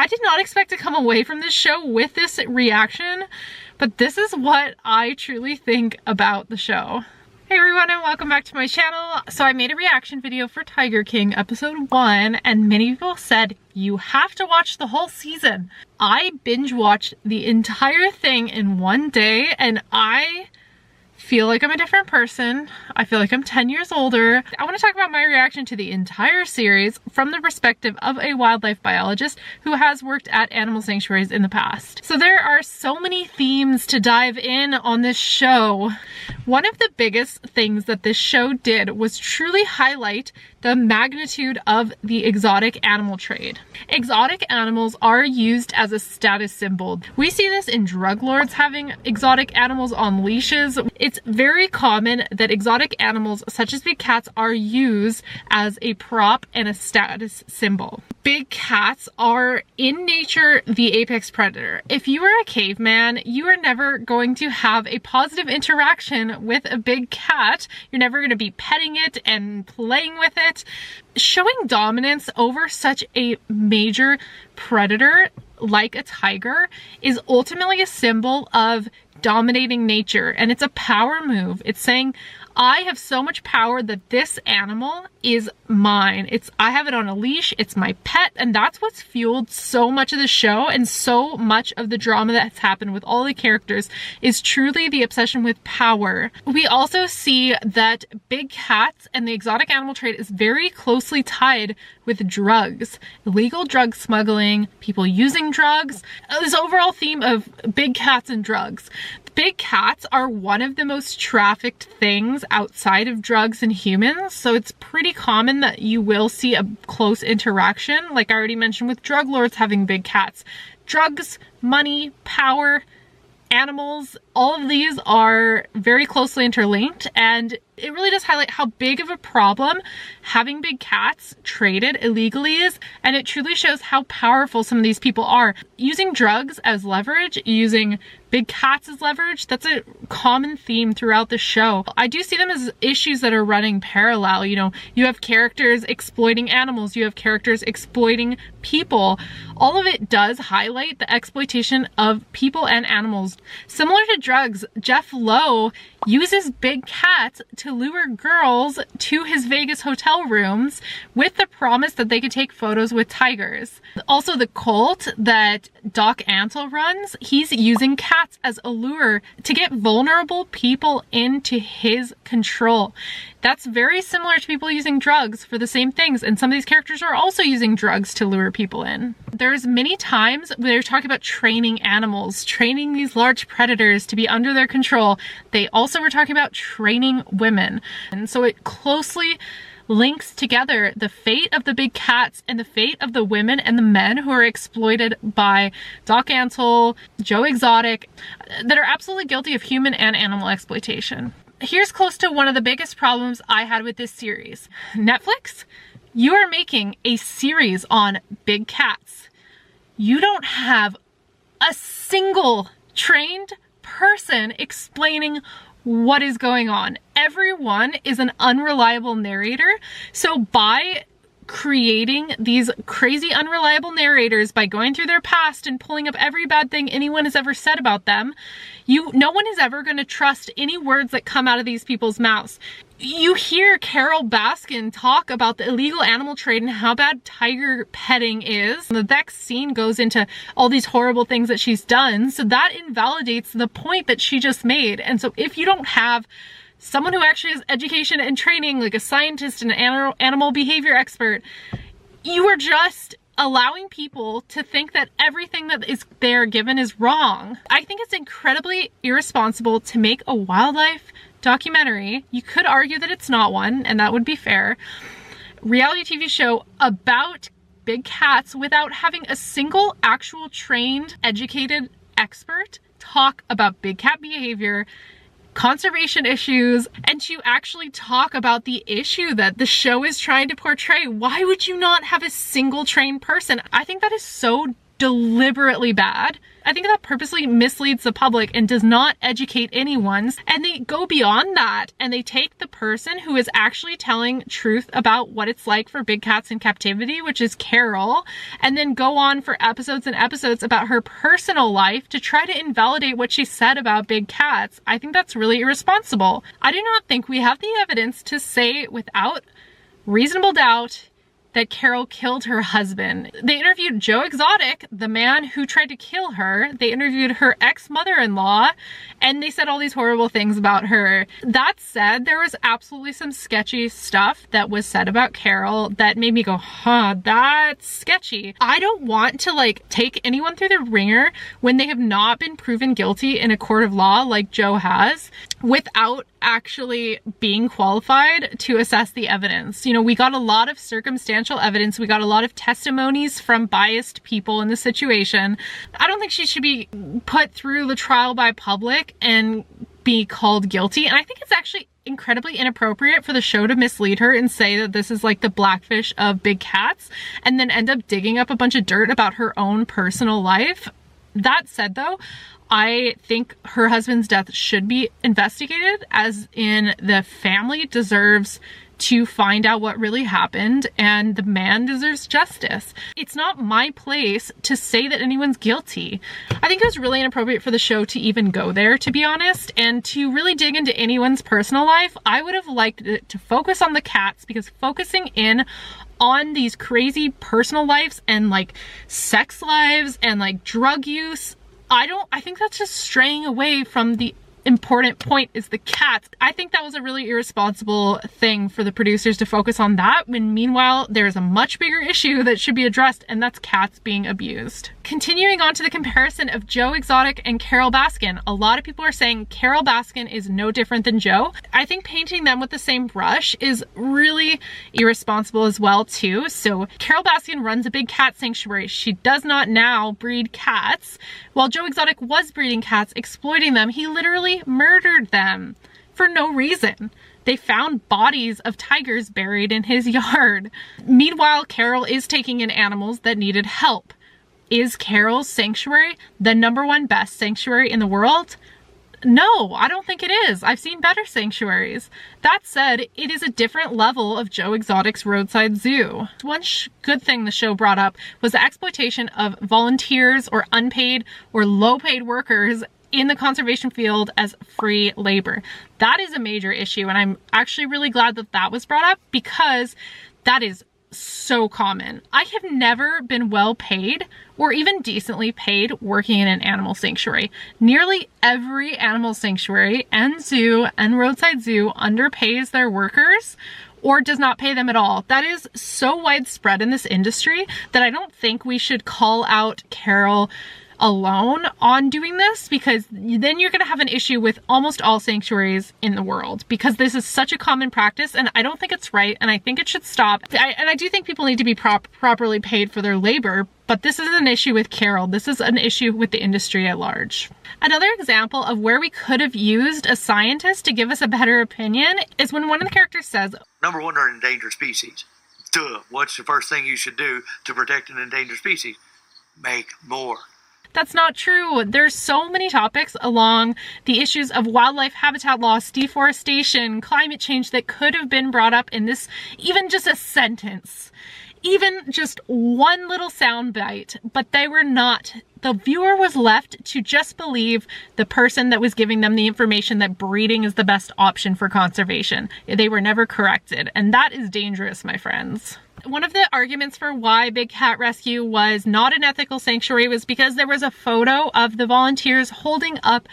I did not expect to come away from this show with this reaction, but this is what I truly think about the show. Hey everyone, and welcome back to my channel. So I made a reaction video for Tiger King episode 1, and many people said you have to watch the whole season. I binge watched the entire thing in one day, and I feel like I'm a different person. I feel like I'm 10 years older. I want to talk about my reaction to the entire series from the perspective of a wildlife biologist who has worked at animal sanctuaries in the past. So there are so many themes to dive in on this show. One of the biggest things that this show did was truly highlight the magnitude of the exotic animal trade. Exotic animals are used as a status symbol. We see this in drug lords having exotic animals on leashes. It's very common that exotic animals such as big cats are used as a prop and a status symbol. Big cats are in nature the apex predator. If you are a caveman, you are never going to have a positive interaction with a big cat. You're never going to be petting it and playing with it. Showing dominance over such a major predator like a tiger is ultimately a symbol of dominating nature, and it's a power move. It's saying, I have so much power that this animal is mine. I have it on a leash, it's my pet, and that's what's fueled so much of the show, and so much of the drama that's happened with all the characters is truly the obsession with power. We also see that big cats and the exotic animal trade is very closely tied with drugs. Illegal drug smuggling, people using drugs, this overall theme of big cats and drugs. Big cats are one of the most trafficked things outside of drugs and humans, so it's pretty common that you will see a close interaction, like I already mentioned with drug lords having big cats. Drugs, money, power, animals, all of these are very closely interlinked, and it really does highlight how big of a problem having big cats traded illegally is, and it truly shows how powerful some of these people are. Using drugs as leverage, using big cats as leverage, that's a common theme throughout the show. I do see them as issues that are running parallel. You know, you have characters exploiting animals, you have characters exploiting people. All of it does highlight the exploitation of people and animals. Similar to drugs, Jeff Lowe uses big cats to lure girls to his Vegas hotel rooms with the promise that they could take photos with tigers. Also, the cult that Doc Antle runs, he's using cats as a lure to get vulnerable people into his control. That's very similar to people using drugs for the same things, and some of these characters are also using drugs to lure people in. There's many times where they're talking about training animals, training these large predators to be under their control. They also were talking about training women, and so it closely links together the fate of the big cats and the fate of the women and the men who are exploited by Doc Antle, Joe Exotic, that are absolutely guilty of human and animal exploitation. Here's close to one of the biggest problems I had with this series. Netflix, you are making a series on big cats. You don't have a single trained person explaining what is going on. Everyone is an unreliable narrator. So by creating these crazy unreliable narrators, by going through their past and pulling up every bad thing anyone has ever said about them, no one is ever going to trust any words that come out of these people's mouths. You hear Carole Baskin talk about the illegal animal trade and how bad tiger petting is. The next scene goes into all these horrible things that she's done, so that invalidates the point that she just made. And so if you don't have someone who actually has education and training, like a scientist and an animal behavior expert, you are just allowing people to think that everything that is there given is wrong. I think it's incredibly irresponsible to make a wildlife documentary. You could argue that it's not one, and that would be fair. Reality TV show about big cats without having a single actual trained, educated expert talk about big cat behavior, conservation issues, and to actually talk about the issue that the show is trying to portray. Why would you not have a single trained person? I think that is so deliberately bad. I think that purposely misleads the public and does not educate anyone. And they go beyond that and they take the person who is actually telling truth about what it's like for big cats in captivity, which is Carole, and then go on for episodes and episodes about her personal life to try to invalidate what she said about big cats. I think that's really irresponsible. I do not think we have the evidence to say without reasonable doubt that Carole killed her husband. They interviewed Joe Exotic, the man who tried to kill her. They interviewed her ex-mother-in-law, and they said all these horrible things about her. That said, there was absolutely some sketchy stuff that was said about Carole that made me go, huh, that's sketchy. I don't want to like take anyone through the ringer when they have not been proven guilty in a court of law like Joe has, without actually being qualified to assess the evidence. You know, we got a lot of circumstantial evidence. We got a lot of testimonies from biased people in the situation. I don't think she should be put through the trial by public and be called guilty. And I think it's actually incredibly inappropriate for the show to mislead her and say that this is like the Blackfish of big cats and then end up digging up a bunch of dirt about her own personal life. That said though, I think her husband's death should be investigated, as in the family deserves to find out what really happened and the man deserves justice. It's not my place to say that anyone's guilty. I think it was really inappropriate for the show to even go there, to be honest, and to really dig into anyone's personal life. I would have liked it to focus on the cats, because focusing in on these crazy personal lives and like sex lives and like drug use, I think that's just straying away from the important point, is the cats. I think that was a really irresponsible thing for the producers to focus on that, when meanwhile there's a much bigger issue that should be addressed, and that's cats being abused. Continuing on to the comparison of Joe Exotic and Carole Baskin, a lot of people are saying Carole Baskin is no different than Joe. I think painting them with the same brush is really irresponsible as well too. So Carole Baskin runs a big cat sanctuary. She does not now breed cats. While Joe Exotic was breeding cats, exploiting them, he literally murdered them for no reason. They found bodies of tigers buried in his yard. Meanwhile, Carole is taking in animals that needed help. Is Carole's sanctuary the #1 best sanctuary in the world? No, I don't think it is. I've seen better sanctuaries. That said, it is a different level of Joe Exotic's roadside zoo. One good thing the show brought up was the exploitation of volunteers or unpaid or low-paid workers in the conservation field as free labor. That is a major issue, and I'm actually really glad that that was brought up, because that is so common. I have never been well paid or even decently paid working in an animal sanctuary. Nearly every animal sanctuary and zoo and roadside zoo underpays their workers or does not pay them at all. That is so widespread in this industry that I don't think we should call out Carole alone on doing this, because then you're going to have an issue with almost all sanctuaries in the world, because this is such a common practice and I don't think it's right, and I think it should stop. And I do think people need to be properly paid for their labor, but this is an issue with Carole. This is an issue with the industry at large. Another example of where we could have used a scientist to give us a better opinion is when one of the characters says, #1 are endangered species. Duh, what's the first thing you should do to protect an endangered species? Make more. That's not true. There's so many topics along the issues of wildlife habitat loss, deforestation, climate change that could have been brought up in this, even just a sentence, even just one little sound bite, but they were not. The viewer was left to just believe the person that was giving them the information that breeding is the best option for conservation. They were never corrected, and that is dangerous, my friends. One of the arguments for why Big Cat Rescue was not an ethical sanctuary was because there was a photo of the volunteers holding up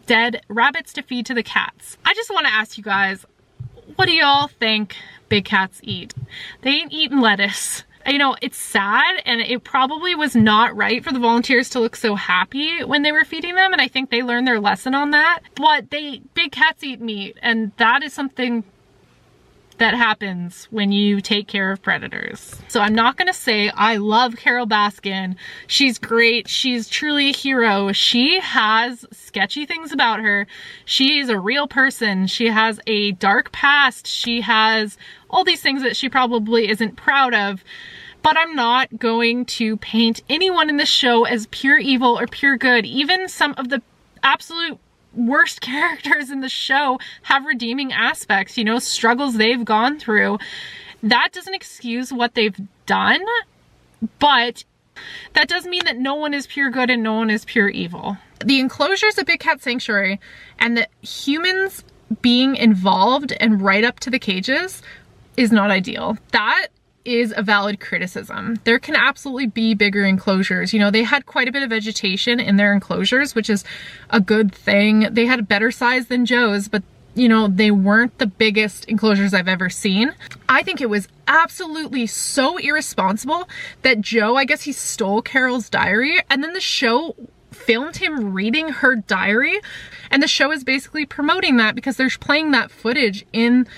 dead rabbits to feed to the cats. I just want to ask you guys, what do y'all think big cats eat? They ain't eating lettuce. You know, it's sad, and it probably was not right for the volunteers to look so happy when they were feeding them, and I think they learned their lesson on that. But big cats eat meat, and that is something that happens when you take care of predators. So I'm not gonna say I love Carole Baskin. She's great. She's truly a hero. She has sketchy things about her. She's a real person. She has a dark past. She has all these things that she probably isn't proud of. But I'm not going to paint anyone in this show as pure evil or pure good. Even some of the absolute worst characters in the show have redeeming aspects, you know, struggles they've gone through. That doesn't excuse what they've done, but that does mean that no one is pure good and no one is pure evil. The enclosure is a big cat sanctuary, and the humans being involved and right up to the cages is not ideal. That is a valid criticism. There can absolutely be bigger enclosures. You know, they had quite a bit of vegetation in their enclosures, which is a good thing. They had a better size than Joe's, but you know, they weren't the biggest enclosures I've ever seen. I think it was absolutely so irresponsible that Joe, I guess he stole Carole's diary, and then the show filmed him reading her diary, and the show is basically promoting that because they're playing that footage in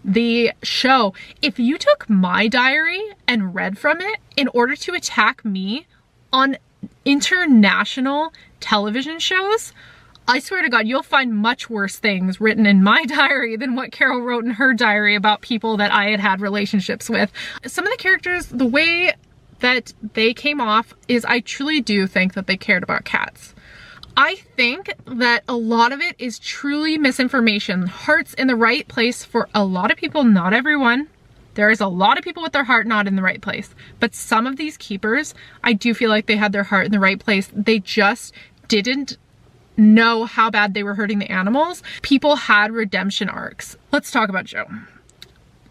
the show. If you took my diary and read from it in order to attack me on international television shows, I swear to God, you'll find much worse things written in my diary than what Carole wrote in her diary about people that I had relationships with. Some of the characters, the way that they came off is I truly do think that they cared about cats. I think that a lot of it is truly misinformation. Heart's in the right place for a lot of people, not everyone. There is a lot of people with their heart not in the right place. But some of these keepers, I do feel like they had their heart in the right place. They just didn't know how bad they were hurting the animals. People had redemption arcs. Let's talk about Joe.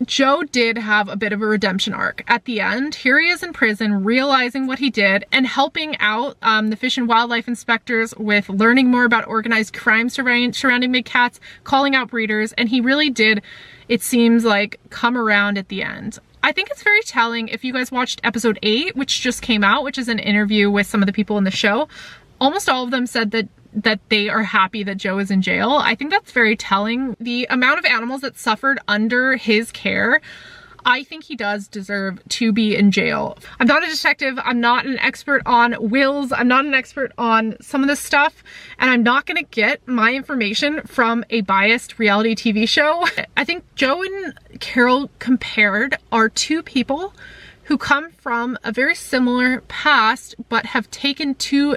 Joe did have a bit of a redemption arc. At the end, here he is in prison, realizing what he did and helping out the Fish and Wildlife inspectors with learning more about organized crime surrounding big cats, calling out breeders, and he really did, it seems like, come around at the end. I think it's very telling if you guys watched episode 8, which just came out, which is an interview with some of the people in the show. Almost all of them said that they are happy that Joe is in jail. I think that's very telling. The amount of animals that suffered under his care, I think he does deserve to be in jail. I'm not a detective. I'm not an expert on wills. I'm not an expert on some of this stuff. And I'm not gonna get my information from a biased reality TV show. I think Joe and Carole compared are two people who come from a very similar past, but have taken two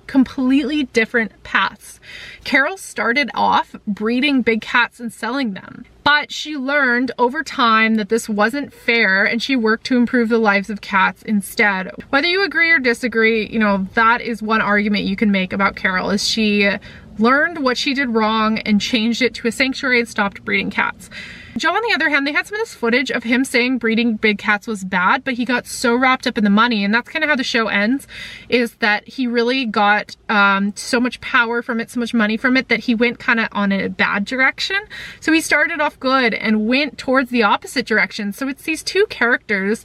completely different paths. Carole started off breeding big cats and selling them, but she learned over time that this wasn't fair and she worked to improve the lives of cats instead. Whether you agree or disagree, you know, that is one argument you can make about Carole, is she learned what she did wrong and changed it to a sanctuary and stopped breeding cats. Joe, on the other hand, they had some of this footage of him saying breeding big cats was bad, but he got so wrapped up in the money, and that's kind of how the show ends, is that he really got so much power from it, so much money from it, that he went kind of on a bad direction. So he started off good and went towards the opposite direction. So it's these two characters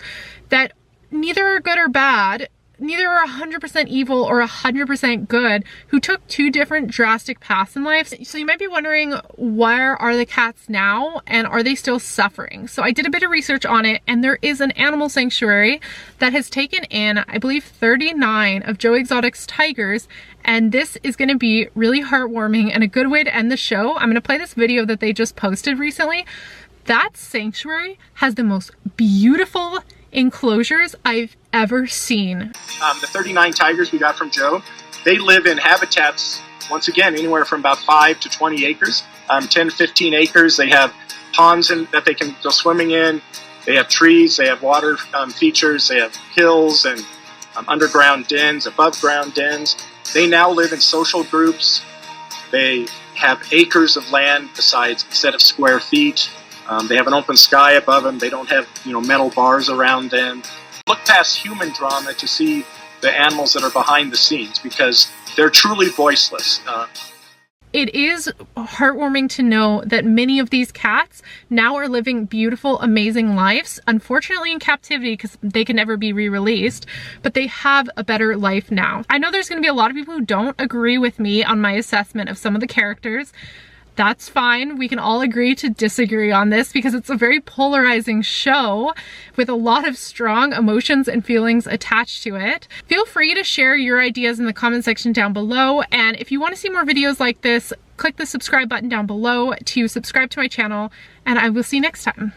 that neither are good or bad, neither are 100% evil or 100% good, who took two different drastic paths in life. So you might be wondering, where are the cats now and are they still suffering? So I did a bit of research on it, and there is an animal sanctuary that has taken in, I believe, 39 of Joe Exotic's tigers, and this is going to be really heartwarming and a good way to end the show. I'm going to play this video that they just posted recently. That sanctuary has the most beautiful enclosures I've ever seen. The 39 tigers we got from Joe, they live in habitats, once again, anywhere from about 5 to 20 acres, 10 to 15 acres. They have ponds that they can go swimming in. They have trees, they have water features, they have hills and underground dens, above ground dens. They now live in social groups. They have acres of land besides, instead of square feet. They have an open sky above them. They don't have, metal bars around them. Look past human drama to see the animals that are behind the scenes, because they're truly voiceless. It is heartwarming to know that many of these cats now are living beautiful, amazing lives. Unfortunately in captivity, because they can never be re-released, but they have a better life now. I know there's going to be a lot of people who don't agree with me on my assessment of some of the characters. That's fine. We can all agree to disagree on this because it's a very polarizing show with a lot of strong emotions and feelings attached to it. Feel free to share your ideas in the comment section down below. And if you want to see more videos like this, click the subscribe button down below to subscribe to my channel, and I will see you next time.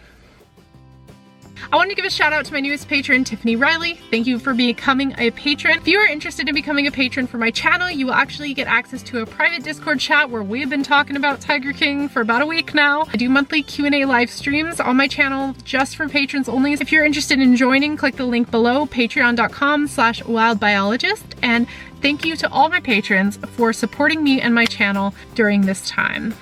I want to give a shout out to my newest patron, Tiffany Riley. Thank you for becoming a patron. If you are interested in becoming a patron for my channel, you will actually get access to a private Discord chat where we've been talking about Tiger King for about a week now. I do monthly Q&A live streams on my channel just for patrons only. If you're interested in joining, click the link below, patreon.com/wildbiologist. And thank you to all my patrons for supporting me and my channel during this time.